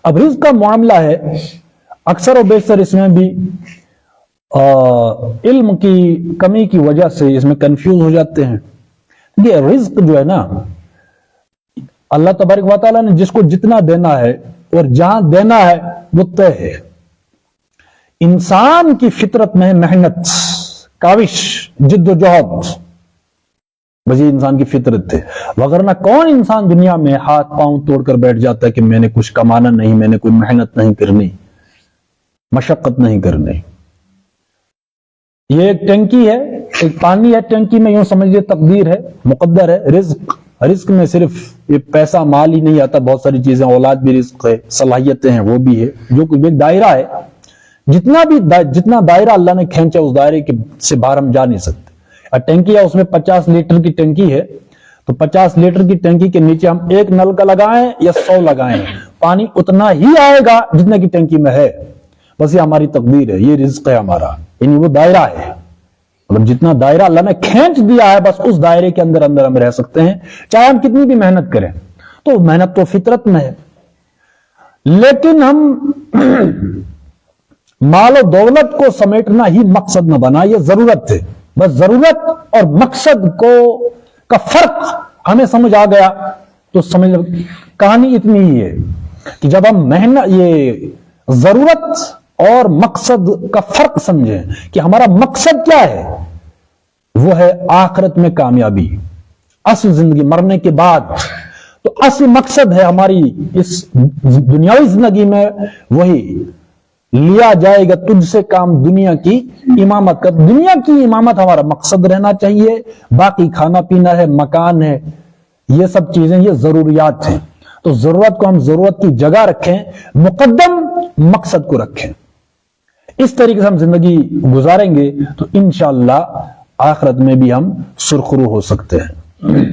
اب رزق کا معاملہ ہے، اکثر و بیشتر اس میں بھی علم کی کمی کی وجہ سے اس میں کنفیوز ہو جاتے ہیں. یہ رزق جو ہے نا، اللہ تبارک و تعالیٰ نے جس کو جتنا دینا ہے اور جہاں دینا ہے وہ طے ہے. انسان کی فطرت میں محنت، کاوش، جد و جہد، بس یہ انسان کی فطرت ہے. وگرنہ کون انسان دنیا میں ہاتھ پاؤں توڑ کر بیٹھ جاتا ہے کہ میں نے کچھ کمانا نہیں، میں نے کوئی محنت نہیں کرنی، مشقت نہیں کرنی. یہ ایک ٹینکی ہے، ایک پانی ہے ٹینکی میں، یوں سمجھئے تقدیر ہے، مقدر ہے. رزق میں صرف یہ پیسہ مال ہی نہیں آتا، بہت ساری چیزیں، اولاد بھی رزق ہے، صلاحیتیں ہیں وہ بھی ہے، جو کوئی ایک دائرہ ہے. جتنا دائرہ اللہ نے کھینچا اس دائرے کے سے باہر ہم جا نہیں سکتے. ٹینکی ہے، اس میں 50 لیٹر کی ٹینکی ہے، تو 50 لیٹر کی ٹینکی کے نیچے ہم ایک نل کا لگائیں یا 100 لگائیں، پانی اتنا ہی آئے گا جتنا کی ٹینکی میں ہے. بس یہ ہماری تقدیر ہے، یہ رزق ہے ہمارا، یعنی وہ دائرہ ہے. مطلب جتنا دائرہ اللہ نے کھینچ دیا ہے بس اس دائرے کے اندر ہم رہ سکتے ہیں، چاہے ہم کتنی بھی محنت کریں. تو محنت تو فطرت میں ہے، لیکن ہم مال و دولت کو سمیٹنا ہی مقصد نہ بنا، یہ ضرورت ہے. بس ضرورت اور مقصد کا فرق ہمیں سمجھ آ گیا تو سمجھ کہانی اتنی ہی ہے کہ جب ہم محنت، یہ ضرورت اور مقصد کا فرق سمجھیں کہ ہمارا مقصد کیا ہے، وہ ہے آخرت میں کامیابی، اصل زندگی مرنے کے بعد. تو اصل مقصد ہے ہماری اس دنیاوی زندگی میں وہی، لیا جائے گا تجھ سے کام دنیا کی امامت کا. دنیا کی امامت ہمارا مقصد رہنا چاہیے، باقی کھانا پینا ہے، مکان ہے، یہ سب چیزیں یہ ضروریات ہیں. تو ضرورت کو ہم ضرورت کی جگہ رکھیں، مقدم مقصد کو رکھیں. اس طریقے سے ہم زندگی گزاریں گے تو انشاءاللہ آخرت میں بھی ہم سرخرو ہو سکتے ہیں.